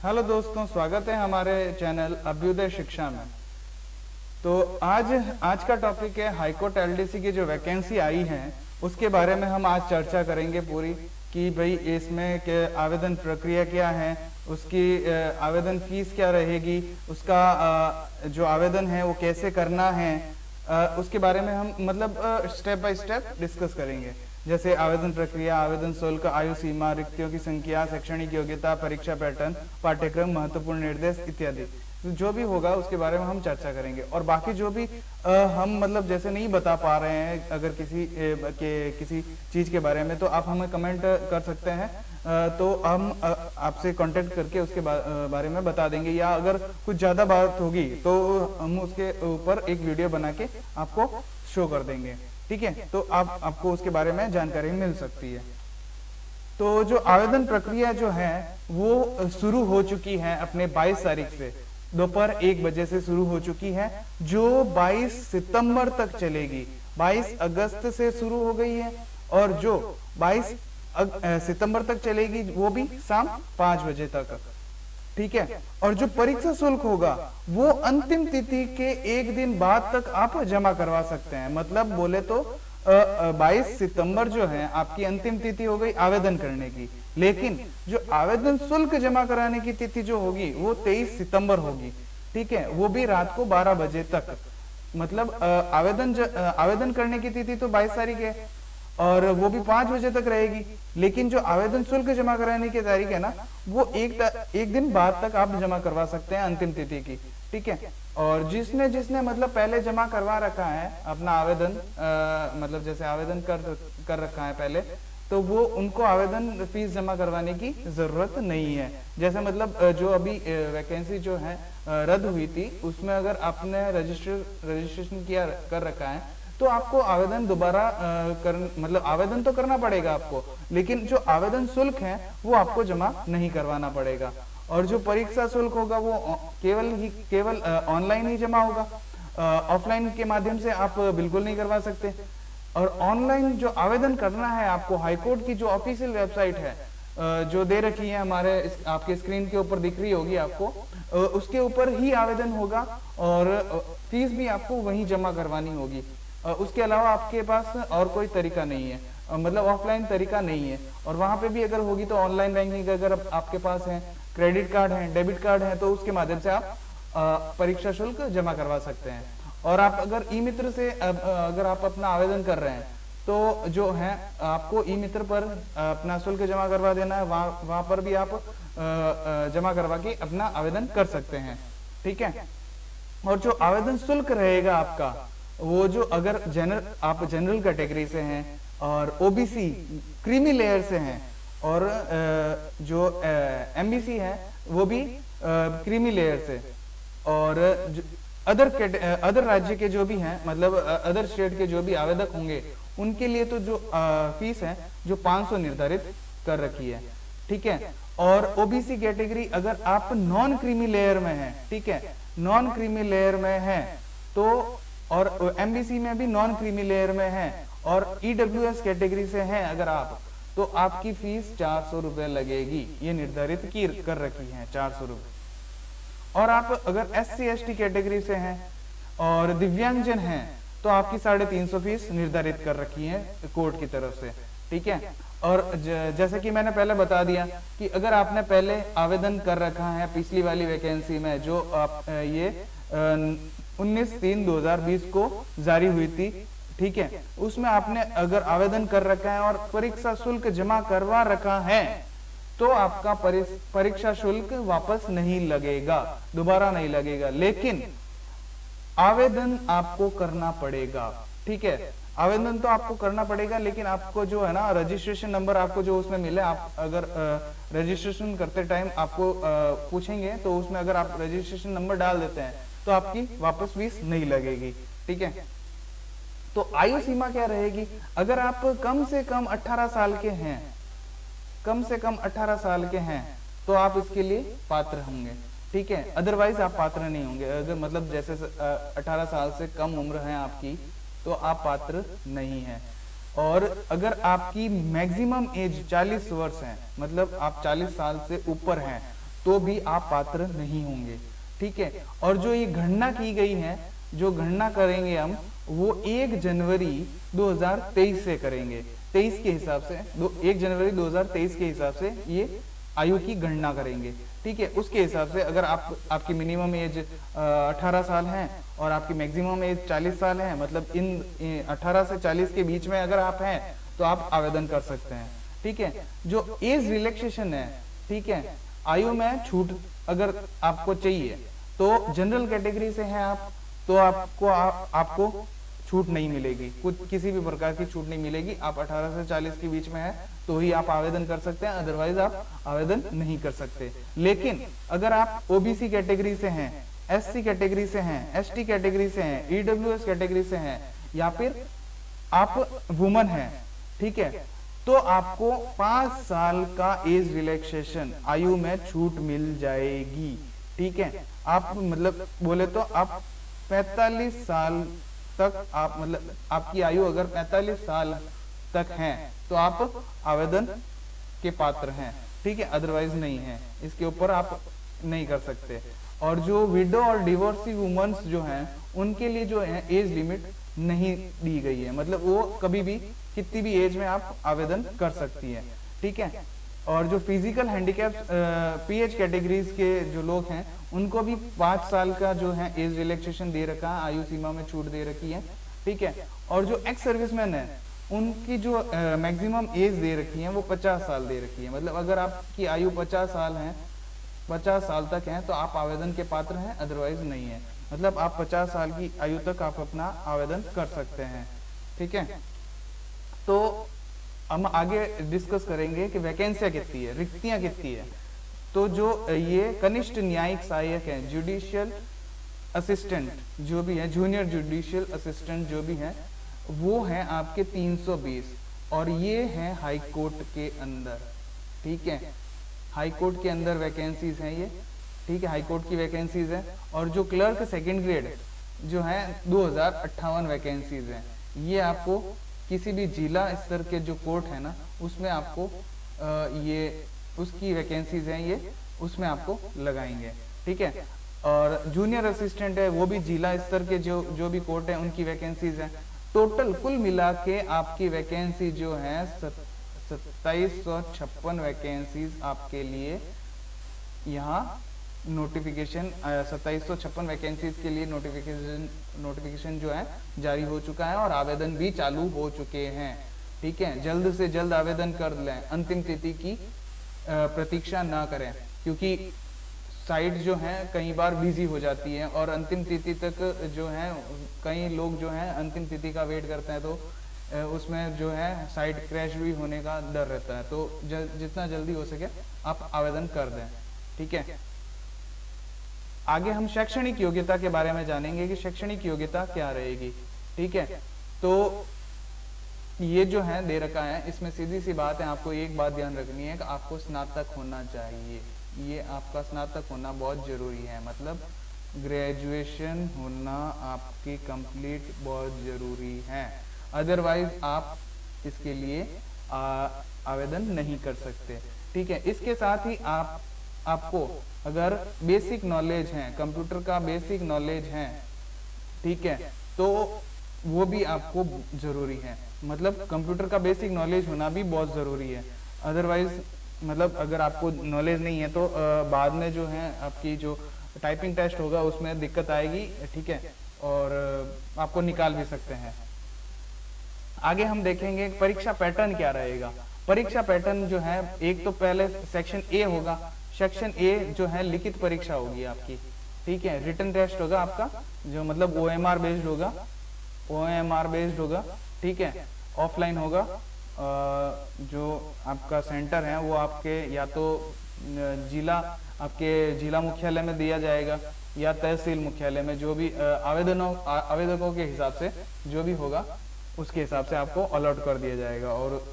Hello दोस्तों, स्वागत है हमारे चैनल अभ्युदय शिक्षा में। तो आज का टॉपिक है हाईकोर्ट एलडीसी की जो वैकेंसी आई है उसके बारे में हम आज चर्चा करेंगे पूरी कि भाई इसमें के आवेदन प्रक्रिया क्या है, उसकी आवेदन फीस क्या रहेगी, उसका जो आवेदन है वो कैसे करना है, उसके बारे में हम मतलब स्टेप बाय स्टेप डिस्कस करेंगे। जैसे आवेदन प्रक्रिया, आवेदन शुल्क, आयु सीमा, रिक्तियों की संख्या, शैक्षणिक योग्यता, परीक्षा पैटर्न, पाठ्यक्रम, महत्वपूर्ण निर्देश इत्यादि जो भी होगा उसके बारे में हम चर्चा करेंगे। और बाकी जो भी हम मतलब जैसे नहीं बता पा रहे हैं अगर किसी चीज के बारे में, तो आप हमें कमेंट कर सकते हैं, तो हम आपसे कांटेक्ट करके उसके बारे में बता देंगे, या अगर कुछ ज्यादा बात होगी तो हम उसके ऊपर एक वीडियो बना के आपको शो कर देंगे। ठीक है, तो आपको उसके बारे में जानकारी मिल सकती है। तो जो आवेदन प्रक्रिया जो है वो शुरू हो चुकी है अपने 22 तारीख से, दोपहर 1 बजे से शुरू हो चुकी है, जो 22 सितंबर तक चलेगी। 22 अगस्त से शुरू हो गई है और जो 22 सितंबर तक चलेगी वो भी शाम 5 बजे तक। ठीक है, और जो परीक्षा शुल्क होगा वो अंतिम तिथि के 1 दिन बाद तक आप जमा करवा सकते हैं। मतलब बोले तो 22 सितंबर जो है आपकी अंतिम तिथि हो गई आवेदन करने की, लेकिन जो आवेदन शुल्क जमा कराने की तिथि जो होगी वो 23 सितंबर होगी। ठीक है, वो भी रात को 12 बजे तक। मतलब आवेदन करने की तिथि तो 22 तारीख है और वो भी 5 बजे तक रहेगी, लेकिन जो आवेदन शुल्क जमा कराने की तारीख है ना वो एक दिन बाद तक आप जमा करवा सकते हैं अंतिम तिथि की। ठीक है, और जिसने मतलब पहले जमा करवा रखा है अपना आवेदन, मतलब जैसे आवेदन कर रखा है पहले, तो वो उनको आवेदन फीस जमा करवाने की जरूरत नहीं है। जैसे मतलब जो अभी वैकेंसी जो है रद्द हुई थी उसमें अगर आपने रजिस्ट्रेशन कर रखा है तो आपको आवेदन दोबारा मतलब आवेदन तो करना पड़ेगा आपको, लेकिन जो आवेदन शुल्क है वो आपको जमा नहीं करवाना पड़ेगा। और जो परीक्षा शुल्क होगा वो केवल ऑनलाइन ही जमा होगा, ऑफलाइन के माध्यम से आप बिल्कुल नहीं करवा सकते। और ऑनलाइन जो आवेदन करना है आपको, हाईकोर्ट की जो ऑफिशियल वेबसाइट है जो दे रखी है हमारे आपके स्क्रीन के ऊपर दिख रही होगी आपको, उसके ऊपर ही आवेदन होगा और फीस भी आपको वहीं जमा करवानी होगी। उसके अलावा आपके पास और कोई तरीका नहीं है, मतलब ऑफलाइन तरीका नहीं है। और वहां पे भी अगर होगी तो ऑनलाइन बैंकिंग अगर आपके पास है, क्रेडिट कार्ड है, डेबिट कार्ड है, तो उसके माध्यम से आप परीक्षा शुल्क जमा करवा सकते हैं। और आप अगर ई मित्र से अगर आप अपना आवेदन कर रहे हैं तो जो है आपको ई मित्र पर अपना शुल्क जमा करवा देना है, वहां पर भी आप जमा करवा के अपना आवेदन कर सकते हैं। ठीक है, और जो आवेदन शुल्क रहेगा आपका वो जो अगर आप जनरल कैटेगरी से हैं और ओबीसी क्रीमी लेयर से हैं और जो एमबीसी है वो भी क्रीमी लेयर से, और अदर राज्य के जो भी हैं मतलब अदर स्टेट के जो भी आवेदक होंगे उनके लिए तो जो फीस है जो 500 निर्धारित कर रखी है। ठीक है, और ओबीसी कैटेगरी अगर आप नॉन क्रीमी लेयर में हैं, ठीक है, नॉन क्रीमी लेयर में हैं तो, और एमबीसी में भी नॉन क्रीमी लेयर में है और ईडब्ल्यूएस कैटेगरी से हैं अगर आप, तो आपकी फीस 400 रुपए लगेगी, ये निर्धारित कर रखी है 400 रुपए। और आप अगर SC ST कैटेगरी से हैं और दिव्यांगजन हैं तो आपकी 350 फीस निर्धारित कर रखी है कोर्ट की तरफ से। ठीक है, और जैसे कि मैंने पहले बता दिया कि अगर आपने पहले आवेदन कर रखा है पिछली वाली वैकेंसी में जो आप ये 19/3/2020 को जारी हुई थी, ठीक है, उसमें आपने अगर आवेदन कर रखा है और परीक्षा शुल्क जमा करवा रखा है तो आपका परीक्षा शुल्क वापस नहीं लगेगा, दोबारा नहीं लगेगा, लेकिन आवेदन आपको करना पड़ेगा। ठीक है, आवेदन तो आपको करना पड़ेगा, लेकिन आपको जो है ना रजिस्ट्रेशन नंबर आपको जो उसमें मिले, आप अगर रजिस्ट्रेशन करते टाइम आपको पूछेंगे तो उसमें अगर आप रजिस्ट्रेशन नंबर डाल देते हैं तो आपकी वापस फीस नहीं लगेगी। ठीक है, तो आयु सीमा क्या रहेगी? अगर आप कम से कम 18 साल के हैं, कम से कम 18 साल के हैं तो आप इसके लिए पात्र होंगे। ठीक है, अदरवाइज आप पात्र नहीं होंगे। अगर मतलब जैसे 18 साल से कम उम्र है आपकी तो आप पात्र नहीं है। और अगर आपकी मैक्सिमम एज 40 वर्ष है, मतलब आप 40 साल से ऊपर हैं, तो भी आप पात्र नहीं होंगे। ठीक है, और जो ये गणना की गई है, जो गणना करेंगे हम, वो 1 जनवरी 2023 से करेंगे। 23 के हिसाब से 1 जनवरी 2023 के हिसाब से ये आयु की गणना करेंगे। ठीक है, उसके हिसाब से अगर आपकी मिनिमम एज 18 साल है और आपकी मैक्सिमम एज 40 साल है, मतलब इन 18 से 40 के बीच में अगर आप हैं तो आप आवेदन कर सकते हैं। ठीक है, जो एज रिलैक्सेशन है, ठीक है, आयु में छूट अगर आपको चाहिए तो जनरल कैटेगरी से हैं आप, तो आपको छूट नहीं मिलेगी, कुछ किसी भी प्रकार की छूट नहीं मिलेगी। आप 18 से 40 के बीच में है तो ही आप आवेदन कर सकते हैं, अदरवाइज आप आवेदन नहीं कर सकते। लेकिन अगर आप ओबीसी कैटेगरी से हैं, एससी कैटेगरी से हैं, एसटी कैटेगरी से हैं, ईडब्ल्यूएस कैटेगरी से हैं, या फिर आप वुमन हैं, ठीक है, तो आपको 5 साल का एज रिलैक्सेशन आयु में छूट मिल जाएगी। ठीक है, आप मतलब बोले तो आप 45 साल तक आप मतलब आपकी आयु अगर 45 साल तक है तो आप आवेदन के पात्र हैं। ठीक है, अदरवाइज नहीं है, इसके ऊपर आप नहीं कर सकते। और जो विडो और डिवोर्सी वुमेन्स जो हैं उनके लिए जो है एज लिमिट नहीं दी गई है, मतलब वो कभी भी कितनी भी एज में आप आवेदन कर सकती है। ठीक है, और जो फिजिकल हैंडीकैप पीएच कैटेगरीज के जो लोग हैं उनको भी 5 साल का जो है एज रिलैक्सेशन दे रखा है, आयु सीमा में छूट दे रखी है। ठीक है, और जो एक्स सर्विसमैन है उनकी जो मैक्सिमम एज दे रखी है वो 50 साल दे रखी है, मतलब अगर आपकी आयु 50 साल है, 50 साल तक है तो आप आवेदन के पात्र हैं, अदरवाइज नहीं है। मतलब आप 50 साल की आयु तक आप अपना आवेदन कर सकते हैं। ठीक है, तो हम आगे डिस्कस करेंगे कि वैकेंसियां कितनी है, रिक्तियां कितनी है। तो जो ये कनिष्ठ न्यायिक सहायक है, जुडिशियल असिस्टेंट जो भी है, जूनियर जुडिशियल असिस्टेंट जो भी है, वो है आपके 320, और ये है हाई कोर्ट के अंदर। ठीक है, हाई कोर्ट के अंदर वैकेंसीज हैं ये। ठीक है, हाई कोर्ट की वैकेंसीज है। और जो क्लर्क सेकंड ग्रेड जो है 2058 वैकेंसीज हैं। ये आपको किसी भी जिला स्तर के जो कोर्ट है ना उसमें आपको ये उसकी वैकेंसीज हैं, ये उसमें आपको लगाएंगे। ठीक है, और जूनियर असिस्टेंट है वो भी जिला स्तर के जो भी कोर्ट है उनकी वैकेंसीज हैं। टोटल कुल मिला के आपकी वैकेंसी जो है 2756 वैकेंसीज आपके लिए यहाँ नोटिफिकेशन 2756 वैकेंसीज के लिए नोटिफिकेशन जो है जारी हो चुका है और आवेदन भी चालू हो चुके हैं। ठीक है, जल्द से जल्द आवेदन कर लें, अंतिम तिथि की प्रतीक्षा ना करें, क्योंकि साइट जो है कई बार बिजी हो जाती है और अंतिम तिथि तक जो है कई लोग जो है अंतिम तिथि का वेट करते हैं, तो उसमें जो है साइट क्रैश भी होने का डर रहता है। तो जितना जल्दी हो सके आप आवेदन कर दें। ठीक है, आगे हम शैक्षणिक योग्यता के बारे में जानेंगे कि शैक्षणिक योग्यता क्या रहेगी। ठीक है, तो ये जो है दे रखा है, इसमें सीधी सी बात है, आपको एक बात ध्यान रखनी है कि आपको स्नातक होना चाहिए। ये आपका स्नातक होना बहुत जरूरी है, मतलब ग्रेजुएशन होना आपकी कंप्लीट बहुत जरूरी है, अदरवाइज आप इसके लिए आवेदन नहीं कर सकते। ठीक है, इसके साथ ही आपको अगर बेसिक नॉलेज है, कंप्यूटर का बेसिक नॉलेज है, ठीक है, तो वो भी आपको जरूरी है, मतलब कंप्यूटर का बेसिक नॉलेज होना भी बहुत जरूरी है। अदरवाइज मतलब अगर आपको नॉलेज नहीं है तो बाद में जो है आपकी जो टाइपिंग टेस्ट होगा उसमें दिक्कत आएगी। ठीक है, और आपको निकाल भी सकते हैं। आगे हम देखेंगे परीक्षा पैटर्न क्या रहेगा। परीक्षा पैटर्न जो है, एक तो पहले सेक्शन ए होगा। सेक्शन ए जो है लिखित परीक्षा होगी आपकी। ठीक है, रिटन टेस्ट होगा आपका, जो मतलब ओएमआर बेस्ड होगा, ओएमआर बेस्ड होगा। ठीक है, ऑफलाइन होगा। जो आपका सेंटर है वो आपके या तो आपके जिला मुख्यालय में दिया जाएगा या तहसील मुख्यालय में, जो भी आवेदकों के हिसाब से जो भी होगा उसके हिसाब से आपको अलॉट कर दिया जाएगा। और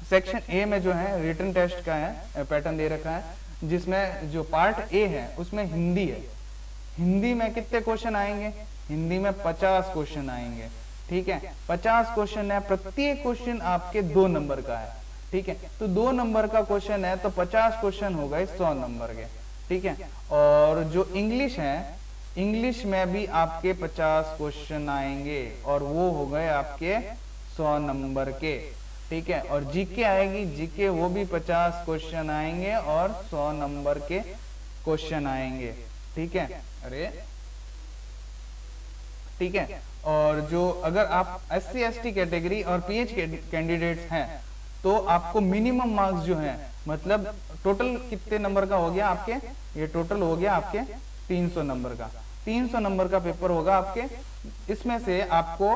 सेक्शन ए में जो है रिटन टेस्ट का है पैटर्न दे रखा है, जिसमें जो पार्ट ए है उसमें हिंदी है। हिंदी में कितने क्वेश्चन आएंगे? हिंदी में 50 क्वेश्चन आएंगे। ठीक है, 50 क्वेश्चन है, प्रत्येक क्वेश्चन आपके 2 नंबर का है। ठीक है। तो 2 नंबर का क्वेश्चन है तो 50 क्वेश्चन हो गए 100 नंबर के, ठीक है। और जो इंग्लिश है, इंग्लिश में भी आपके 50 क्वेश्चन आएंगे और वो हो गए आपके 100 नंबर के, ठीक है। और जीके आएगी, जीके वो भी 50 क्वेश्चन आएंगे और 100 नंबर के क्वेश्चन आएंगे, ठीक है। अरे ठीक है। और जो अगर आप SC ST कैटेगरी और PH कैंडिडेट्स हैं तो आपको मिनिमम मार्क्स जो है, मतलब टोटल कितने नंबर का हो गया आपके, ये टोटल हो गया आपके 300 नंबर का, 300 नंबर का पेपर होगा आपके। इसमें से आपको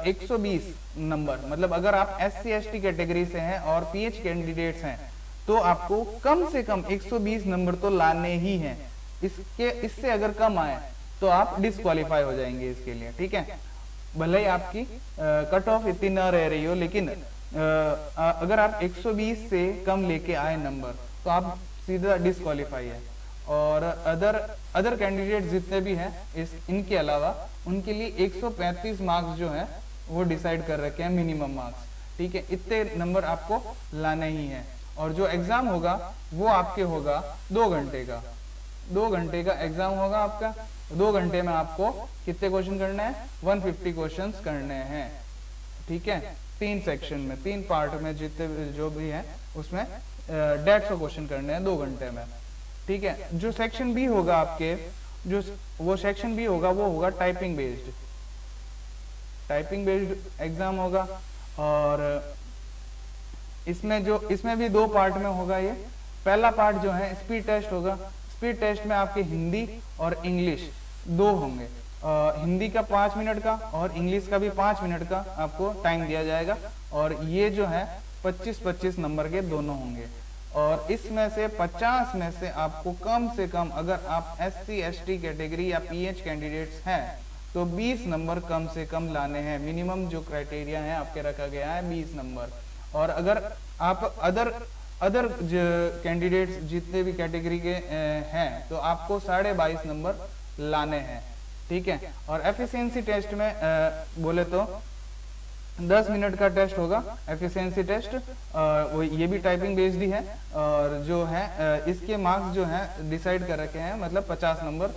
120 नंबर, मतलब अगर आप SC ST कैटेगरी से हैं और PH कैंडिडेट्स हैं तो आपको कम से कम 120 नंबर तो लाने ही हैं। इससे अगर कम आए तो आप डिस्क्वालीफाई हो जाएंगे इसके लिए, ठीक है। भले ही आपकी कट ऑफ इतनी ना रह रही हो, लेकिन अगर आप 120 से कम लेके आए नंबर तो आप सीधा डिस्क्वालीफाई है। और अदर कैंडिडेट जितने भी हैं इनके अलावा उनके लिए 135 मार्क्स जो है वो डिसाइड कर रखे हैं मिनिमम मार्क्स, ठीक है। इतने नंबर आपको लाने ही हैं। और जो एग्जाम होगा वो आपके होगा 2 घंटे का, 2 घंटे का एग्जाम होगा आपका। 2 घंटे में आपको कितने क्वेश्चन करने हैं, 150 क्वेश्चन करने हैं, ठीक है। 3 सेक्शन में, 3 पार्ट में जितने जो भी है उसमें 150 क्वेश्चन करने हैं 2 घंटे में, ठीक है। जो सेक्शन बी होगा आपके, जो वो सेक्शन बी होगा वो होगा typing based, typing based exam होगा। और इसमें भी 2 पार्ट में होगा ये। पहला पार्ट जो है स्पीड टेस्ट होगा। स्पीड टेस्ट में आपके हिंदी और इंग्लिश 2 होंगे। हिंदी का 5 मिनट का और इंग्लिश का भी 5 मिनट का आपको टाइम दिया जाएगा। और ये जो है 25-25 नंबर के दोनों होंगे। और इसमें से 50 में से आपको कम से कम, अगर आप SC ST कैटेगरी या PH कैंडिडेट्स हैं तो 20 नंबर कम से कम लाने हैं। मिनिमम जो क्राइटेरिया है आपके रखा गया है 20 नंबर। और अगर आप अदर कैंडिडेट्स जितने भी कैटेगरी के हैं तो आपको 22.5 नंबर लाने हैं, ठीक है। और एफिशिएंसी टेस्ट में बोले तो 10 मिनट का टेस्ट होगा एफिशिएंसी टेस्ट। वो ये भी टाइपिंग बेस्ड ही है। और जो है इसके मार्क्स जो है डिसाइड कर रखे हैं, मतलब 50 नंबर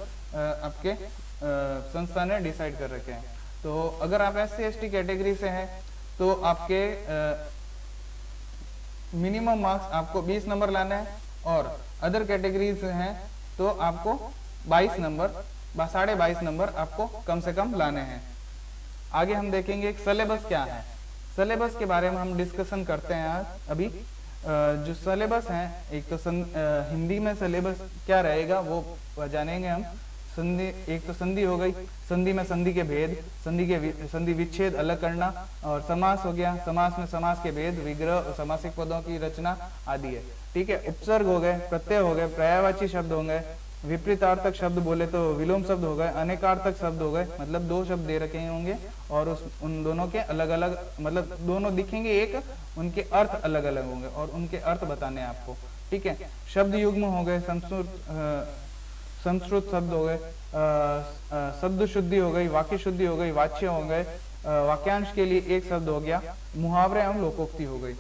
आपके संस्था ने डिसाइड कर रखे हैं। तो अगर आप SC ST कैटेगरी से हैं तो आपके मिनिमम मार्क्स आपको 20 नंबर लाने हैं। और अदर कैटेगरीज हैं तो आपको 22 नंबर, 22.5 नंबर आपको कम से कम लाने हैं। आगे हम देखेंगे एक सिलेबस क्या है। सिलेबस के बारे में हम डिस्कशन करते हैं आज अभी। जो सिलेबस है, एक तो हिंदी में सिलेबस क्या रहेगा वो जानेंगे हम। संधि, एक तो संधि हो गई, संधि में संधि के भेद, संधि विच्छेद अलग करना। और समास हो गया, समास में समास के भेद, विग्रह, समासिक पदों की रचना आदि है, ठीक है। उपसर्ग हो गए, प्रत्यय हो गए, पर्यायवाची शब्द हो गए, विपरीतार्थक शब्द बोले तो विलोम शब्द हो गए, अनेकार्थक शब्द हो गए, मतलब 2 शब्द दे रखे होंगे और उन दोनों के अलग अलग, मतलब दोनों दिखेंगे एक, उनके अर्थ अलग अलग होंगे और उनके अर्थ बताने हैं आपको, ठीक है। शब्द युग्म हो गए, संस्कृत शब्द हो गए, शब्द शुद्धि हो गई, वाक्य शुद्धि हो गई, वाच्य हो गए, वाक्यांश के लिए एक शब्द हो गया, मुहावरे एवं लोकोक्ति हो गई।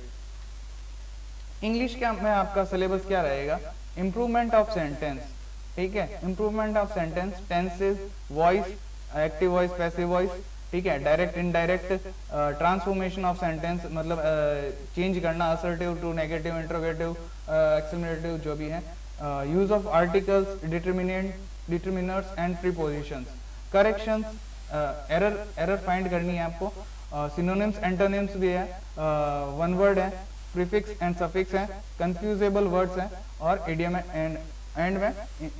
इंग्लिश का में आपका सिलेबस क्या रहेगा, इंप्रूवमेंट ऑफ सेंटेंस, ठीक है। Improvement of sentence, tenses, voice, active voice, passive voice, ठीक है। Direct indirect, transformation of sentence, मतलब चेंज करना, assertive to negative, interrogative, exclamatory जो भी है, use of articles, determiners and prepositions, corrections, error find करनी है आपको, सिनोनिम्स एंटोनिम्स भी है, वन वर्ड है, प्रीफिक्स एंड सफिक्स है, कंफ्यूजेबल वर्ड्स हैं और इडियम एंड में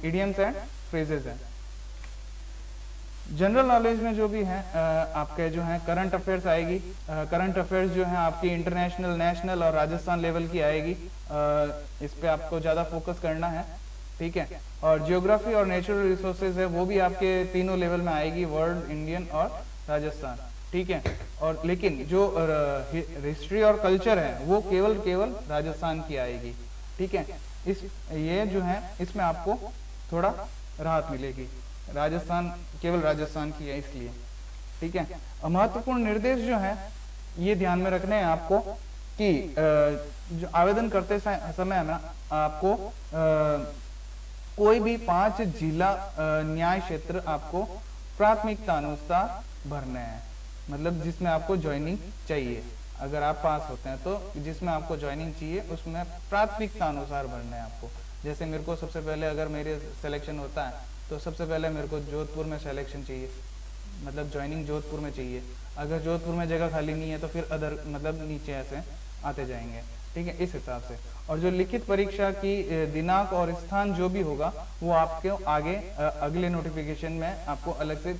इडियम्स एंड फ्रेजेस हैं। जनरल नॉलेज में जो भी है आपके जो है करंट अफेयर्स आएगी। करंट अफेयर्स जो है आपकी इंटरनेशनल, नेशनल और राजस्थान लेवल की आएगी। इस पे आपको ज़्यादा फोकस करना है, ठीक है। और जियोग्राफी और नेचुरल रिसोर्सेज है वो भी आपके तीनों लेवल में आएगी, वर्ल्ड, इंडियन और राजस्थान, ठीक है। और लेकिन जो हिस्ट्री और कल्चर है वो केवल राजस्थान की आएगी, ठीक है। ये जो है इसमें आपको थोड़ा राहत मिलेगी, राजस्थान केवल राजस्थान की है इसलिए, ठीक है। महत्वपूर्ण निर्देश जो है ये ध्यान में रखने हैं आपको। कि जो आवेदन करते समय ना आपको कोई भी 5 जिला न्याय क्षेत्र आपको प्राथमिकता अनुसार भरने हैं, मतलब जिसमें आपको ज्वाइनिंग चाहिए। अगर आप पास होते हैं तो जिसमें आपको ज्वाइनिंग चाहिए उसमें प्राथमिकता अनुसार भरना है आपको। जैसे मेरे को सबसे पहले अगर मेरे सिलेक्शन होता है तो सबसे पहले मेरे को जोधपुर में सिलेक्शन चाहिए, मतलब ज्वाइनिंग जोधपुर में चाहिए। अगर जोधपुर में जगह खाली नहीं है तो फिर अदर मतलब नीचे ऐसे आते जाएंगे, ठीक है, इस हिसाब से। और जो लिखित परीक्षा की दिनांक और स्थान जो भी होगा वो आपको आगे अगले नोटिफिकेशन में आपको अलग से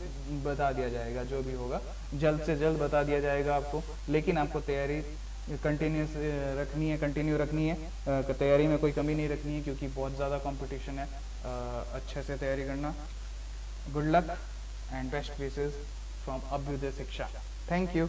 बता दिया जाएगा, जो भी होगा जल्द से जल्द बता दिया जाएगा आपको। लेकिन आपको तैयारी कंटिन्यूस रखनी है, कंटिन्यू रखनी है, तैयारी में कोई कमी नहीं रखनी है क्योंकि बहुत ज़्यादा कंपटीशन है। अच्छे से तैयारी करना। Good luck and best wishes from Abhyuday Shiksha. Thank you.